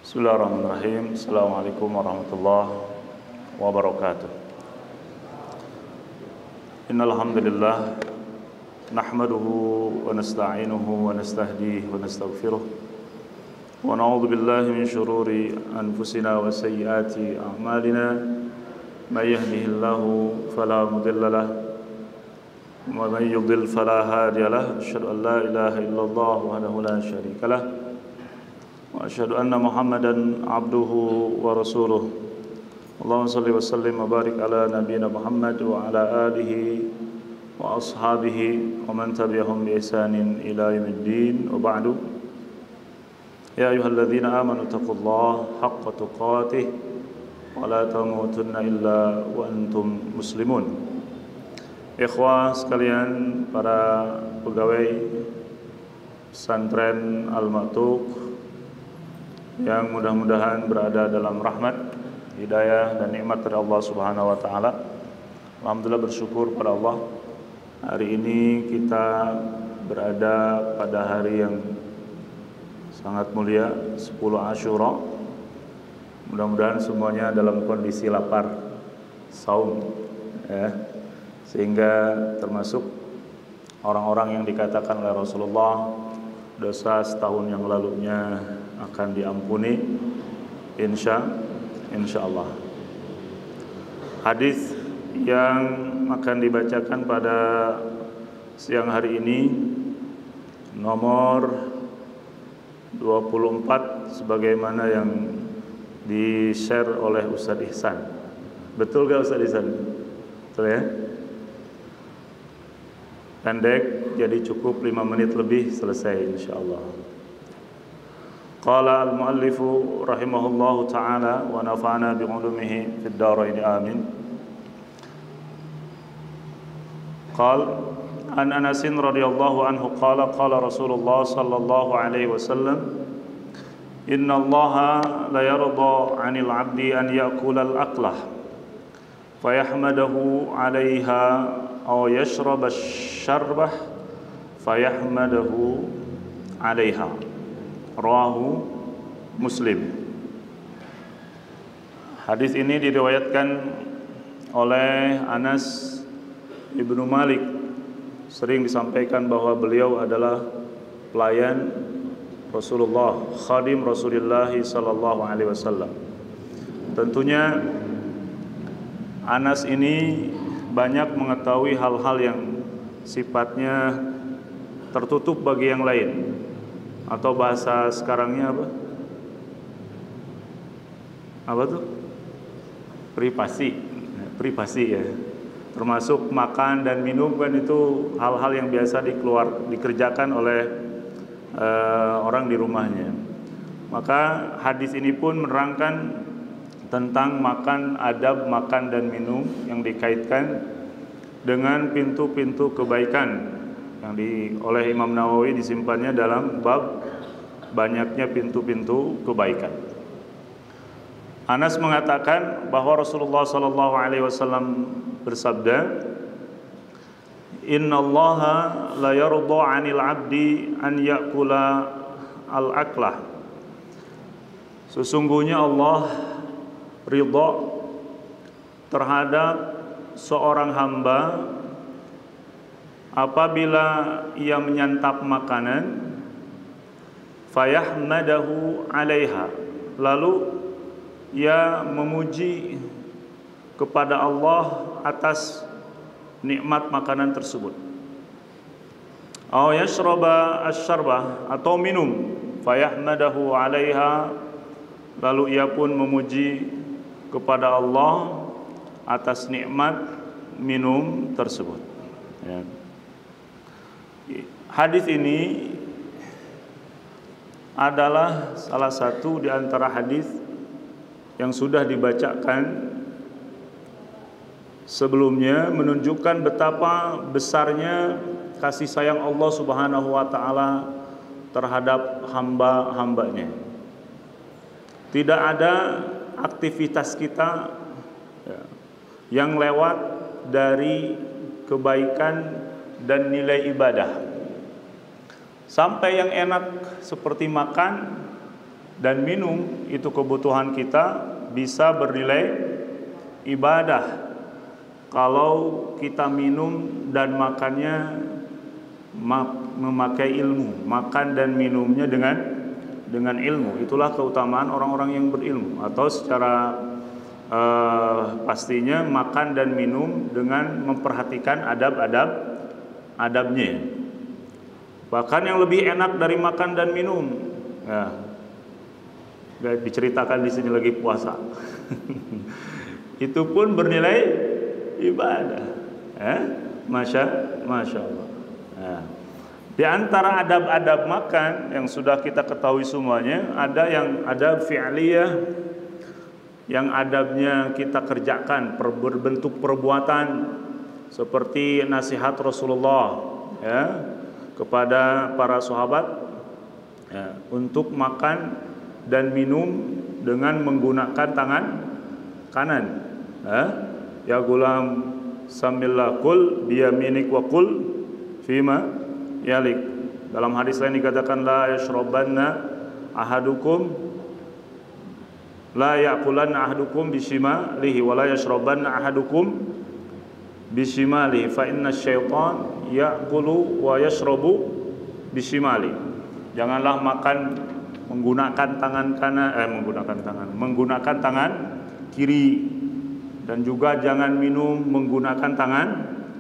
Bismillahirrahmanirrahim. Assalamualaikum warahmatullahi wabarakatuh. Innal hamdalillah nahmaduhu wa nasta'inuhu wa nastahdihi wa nastaghfiruh wa na'udzu billahi min shururi anfusina wa sayyiati a'malina may yahdihillahu fala mudilla lahu wa may yudlil fala hadiya lahu asyhadu an la ilaha illallah wahdahu la syarika lahu wa asyhadu anna Muhammadan abduhu wa rasuluh. Allahumma shalli wa sallim wa barik ala nabiyyina Muhammad wa ala alihi wa ashabihi wa man tabi'ahum bi ihsanin ila yaumiddin wa ba'du. Ya ayyuhalladzina amanu taqullaha haqqa tuqatih wa la tamutunna illa wa antum muslimun. Ikhwah sekalian, para pegawai pesantren Al-Ma'tuq yang mudah-mudahan berada dalam rahmat, hidayah dan nikmat dari Allah Subhanahu wa taala. Alhamdulillah, bersyukur pada Allah. Hari ini kita berada pada hari yang sangat mulia, 10 Asyura. Mudah-mudahan semuanya dalam kondisi lapar, saum, ya. Sehingga termasuk orang-orang yang dikatakan oleh Rasulullah dosa setahun yang lalunya akan diampuni insyaallah. Hadis yang akan dibacakan pada siang hari ini nomor 24 sebagaimana yang di-share oleh Ustaz Ihsan. Betul gak Ustaz Ihsan? Betul ya? Pendek, jadi cukup 5 menit lebih selesai insyaallah. Qala al-muallifu rahimahullahu ta'ala wa nafa'ana bi'ulumihi fid dharain amin. Qala an Anas radhiyallahu anhu qala qala Rasulullah sallallahu alaihi wasallam inna Allaha la yarda 'anil 'abdi an ya'kula al-aqlah fayahmadahu 'alayha aw yashraba asy-syarbah fayahmadahu 'alayha. Rawahu Muslim. Hadis ini diriwayatkan oleh Anas Ibnu Malik. Sering disampaikan bahwa beliau adalah pelayan Rasulullah, khadim Rasulullah sallallahu alaihi wasallam. Tentunya Anas ini banyak mengetahui hal-hal yang sifatnya tertutup bagi yang lain, atau bahasa sekarangnya apa? Apa tuh? Privasi ya. Termasuk makan dan minum kan itu hal-hal yang biasa dikerjakan oleh orang di rumahnya. Maka hadis ini pun menerangkan tentang adab makan dan minum yang dikaitkan dengan pintu-pintu kebaikan yang oleh Imam Nawawi disimpannya dalam bab banyaknya pintu-pintu kebaikan. Anas mengatakan bahwa Rasulullah sallallahu alaihi wasallam bersabda, "Innallaha la yarda 'anil 'abdi an ya'kula al-aklah." Sesungguhnya Allah ridha terhadap seorang hamba apabila ia menyantap makanan, fayahmadahu 'alaiha, lalu ia memuji kepada Allah atas nikmat makanan tersebut. Aw yashraba asy-syarbah, atau minum, fayahmadahu 'alaiha, lalu ia pun memuji kepada Allah atas nikmat minum tersebut. Ya. Hadis ini adalah salah satu di antara hadis yang sudah dibacakan sebelumnya, menunjukkan betapa besarnya kasih sayang Allah Subhanahu wa taala terhadap hamba-hambanya. Tidak ada aktivitas kita yang lewat dari kebaikan dan nilai ibadah. Sampai yang enak seperti makan dan minum itu kebutuhan kita, bisa bernilai ibadah kalau kita minum dan makannya memakai ilmu, makan dan minumnya dengan ilmu. Itulah keutamaan orang-orang yang berilmu. Atau secara pastinya makan dan minum dengan memperhatikan adabnya. Bahkan yang lebih enak dari makan dan minum, ya, diceritakan di sini lagi puasa. Itu pun bernilai ibadah. Masya Allah. Di antara adab-adab makan yang sudah kita ketahui semuanya, ada yang adab fi'liyah, yang adabnya kita kerjakan berbentuk perbuatan, seperti nasihat Rasulullah ya kepada para sahabat ya, untuk makan dan minum dengan menggunakan tangan kanan. Ya gulam samillah kul biyaminik wa kul fima yalik. Dalam hadis lain dikatakan la yashrabanna ahadukum la yaqulanna ahadukum bishimalihi wa la yashrabanna ahadukum bishimalihi fa inna syaitan ya'kulu wa yashrabu bishimali. Janganlah makan menggunakan tangan kanan, menggunakan tangan kiri, dan juga jangan minum menggunakan tangan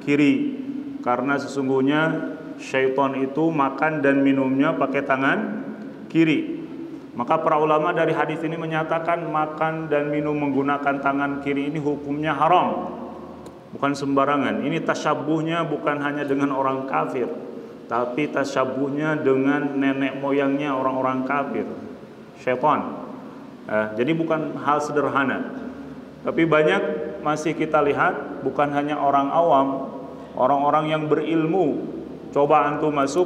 kiri, karena sesungguhnya syaitan itu makan dan minumnya pakai tangan kiri. Maka para ulama dari hadis ini menyatakan makan dan minum menggunakan tangan kiri ini hukumnya haram, bukan sembarangan. Ini tasyabuhnya bukan hanya dengan orang kafir, tapi tasyabuhnya dengan nenek moyangnya orang-orang kafir, syaitan. Jadi bukan hal sederhana. Tapi banyak masih kita lihat, bukan hanya orang awam, orang-orang yang berilmu. Coba antum masuk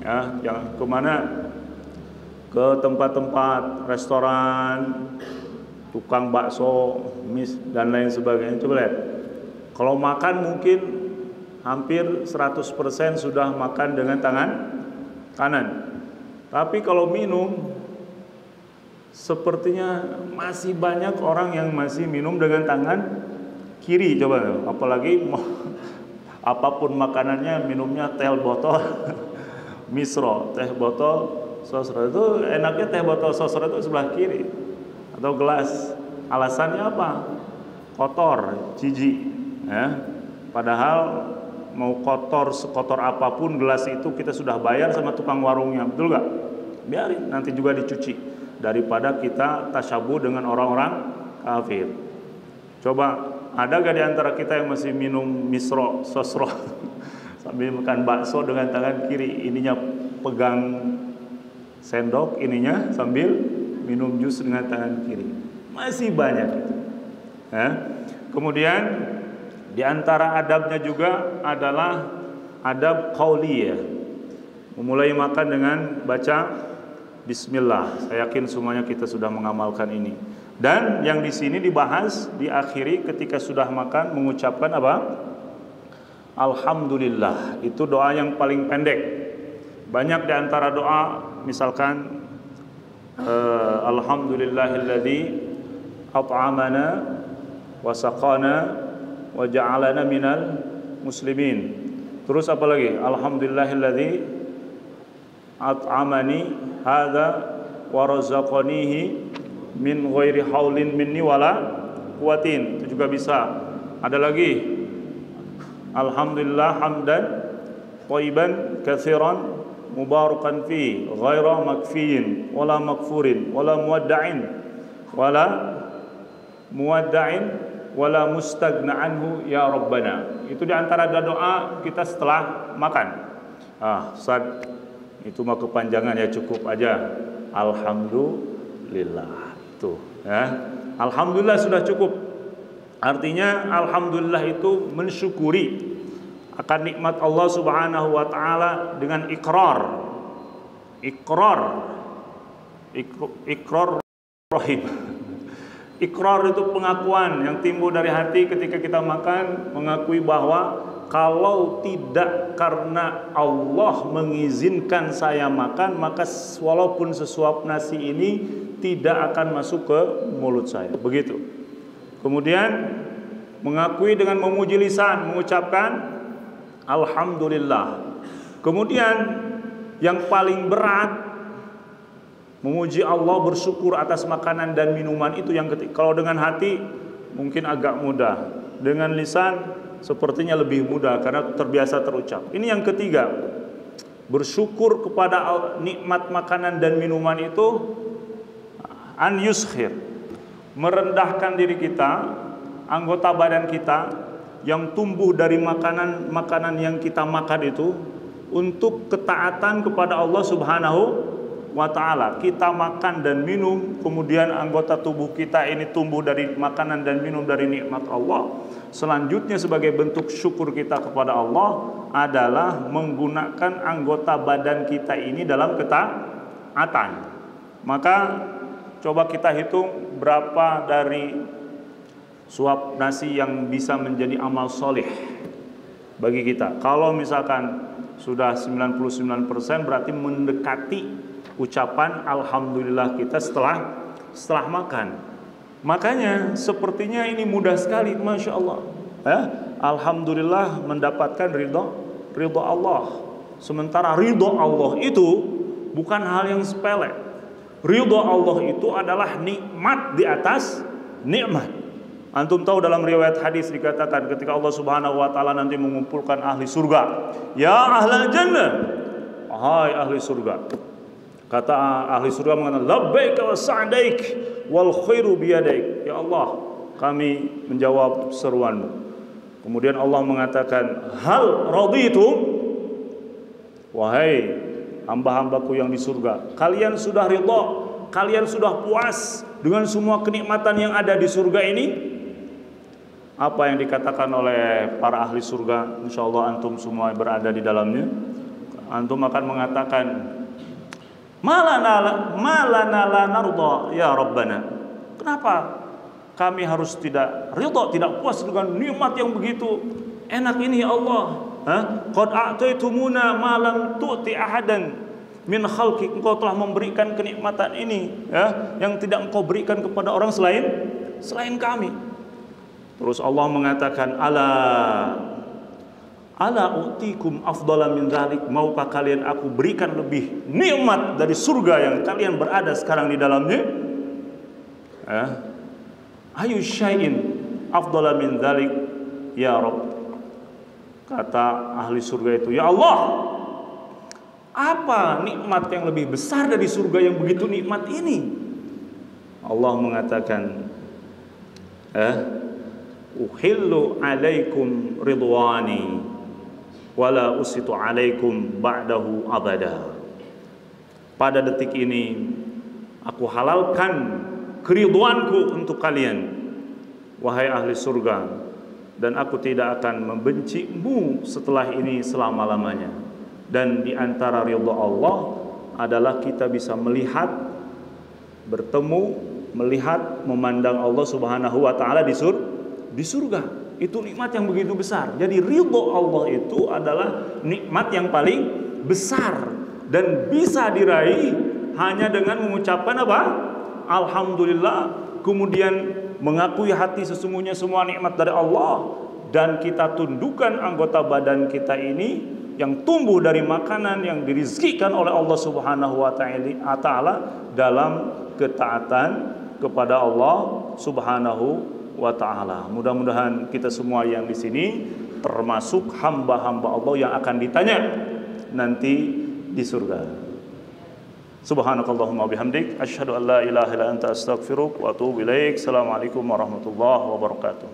ya, jangan kemana, ke tempat-tempat restoran, tukang bakso, mis dan lain sebagainya. Coba lihat, kalau makan mungkin hampir 100% sudah makan dengan tangan kanan. Tapi kalau minum, sepertinya masih banyak orang yang masih minum dengan tangan kiri. Coba, apalagi apapun makanannya, minumnya teh botol misro, teh botol sosro. Itu enaknya teh botol sosro itu sebelah kiri atau gelas. Alasannya apa? Kotor, jijik ya. Padahal mau kotor sekotor apapun gelas itu kita sudah bayar sama tukang warungnya, betul gak? Biarin, nanti juga dicuci, daripada kita tasyabuh dengan orang-orang kafir. Coba, ada gak di antara kita yang masih minum misro, sosro sambil makan bakso dengan tangan kiri, ininya pegang sendok, ininya sambil minum jus dengan tangan kiri? Masih banyak itu. Kemudian di antara adabnya juga adalah adab qauliyah, memulai makan dengan baca bismillah. Saya yakin semuanya kita sudah mengamalkan ini. Dan yang di sini dibahas, diakhiri ketika sudah makan mengucapkan apa? Alhamdulillah. Itu doa yang paling pendek. Banyak di antara doa, misalkan alhamdulillahilladzi at'amana wa saqana wa ja'alana minal muslimin. Terus apa lagi? Alhamdulillahilladzi at'amani hadza wa razaqanihi min ghairi haulin minni wala quwatin. Itu juga bisa. Ada lagi, alhamdulillah hamdan thayyiban katsiran mubarakan fi ghaira makfiin wala makfurin wala muwadda'in wala mustagna anhu ya rabbana. Itu di antara doa kita setelah makan. Ustaz, itu mah kepanjangan ya, cukup aja alhamdulillah. Tuh, ya. Alhamdulillah sudah cukup. Artinya alhamdulillah itu mensyukuri akan nikmat Allah Subhanahu wa taala dengan ikrar rahim. Ikrar itu pengakuan yang timbul dari hati ketika kita makan, mengakui bahwa kalau tidak karena Allah mengizinkan saya makan, maka walaupun sesuap nasi ini tidak akan masuk ke mulut saya. Begitu. Kemudian mengakui dengan memuji lisan, mengucapkan alhamdulillah. Kemudian yang paling berat, memuji Allah, bersyukur atas makanan dan minuman itu yang ketiga. Kalau dengan hati mungkin agak mudah, dengan lisan sepertinya lebih mudah karena terbiasa terucap. Ini yang ketiga, bersyukur kepada nikmat makanan dan minuman itu, an yuskhir, merendahkan diri kita, anggota badan kita yang tumbuh dari makanan yang kita makan itu untuk ketaatan kepada Allah Subhanahu wa ta'ala. Kita makan dan minum, kemudian anggota tubuh kita ini tumbuh dari makanan dan minum dari nikmat Allah. Selanjutnya sebagai bentuk syukur kita kepada Allah adalah menggunakan anggota badan kita ini dalam ketaatan. Maka coba kita hitung berapa dari suap nasi yang bisa menjadi amal soleh bagi kita. Kalau misalkan sudah 99% berarti mendekati ucapan alhamdulillah kita setelah makan. Makanya sepertinya ini mudah sekali, Masya Allah. Alhamdulillah mendapatkan ridho Allah. Sementara ridho Allah itu bukan hal yang sepele. Ridho Allah itu adalah nikmat di atas nikmat. Antum tahu dalam riwayat hadis dikatakan ketika Allah Subhanahu wa ta'ala nanti mengumpulkan ahli surga, ya ahlal jannah, hai ahli surga. Kata ahli surga mengatakan, labbaik wa sa'daik wal khairu biyadaik. Ya Allah, kami menjawab seruanmu. Kemudian Allah mengatakan, hal raditum, wahai hamba-hambaku yang di surga, kalian sudah ridha, kalian sudah puas dengan semua kenikmatan yang ada di surga ini? Apa yang dikatakan oleh para ahli surga, insyaallah antum semua berada di dalamnya, antum akan mengatakan, malana la narda ya Rabbana. Kenapa kami harus tidak ridha, tidak puas dengan nikmat yang begitu enak ini ya Allah? Qad a'taitumuna ma lam tu'ti ahadan min khalqik. Engkau telah memberikan kenikmatan ini yang tidak engkau berikan kepada orang selain kami. Terus Allah mengatakan, ala u'tikum afdala min dzalik, maukah kalian aku berikan lebih nikmat dari surga yang kalian berada sekarang di dalamnya? Ayu syai'in afdala min dzalik ya Rabb. Kata ahli surga itu, ya Allah, apa nikmat yang lebih besar dari surga yang begitu nikmat ini? Allah mengatakan, uhillu alaikum ridwani wala usitu alaikum ba'dahu abada. Pada detik ini aku halalkan keridhoanku untuk kalian, wahai ahli surga, dan aku tidak akan membencimu setelah ini selama-lamanya. Dan di antara ridha Allah adalah kita bisa melihat, bertemu, melihat, memandang Allah Subhanahu wa ta'ala di surga. Itu nikmat yang begitu besar. Jadi ridho Allah itu adalah nikmat yang paling besar dan bisa diraih hanya dengan mengucapkan apa? Alhamdulillah, kemudian mengakui hati sesungguhnya semua nikmat dari Allah, dan kita tundukkan anggota badan kita ini yang tumbuh dari makanan yang dirizkikan oleh Allah Subhanahu wa ta'ala dalam ketaatan kepada Allah Subhanahu wa ta'ala. Mudah-mudahan kita semua yang di sini termasuk hamba-hamba Allah yang akan ditanya nanti di surga. Subhanakallahumma bihamdik, asyhadu an la ilaha illa anta astaghfiruka wa atubu ilaik. Assalamualaikum warahmatullahi wabarakatuh.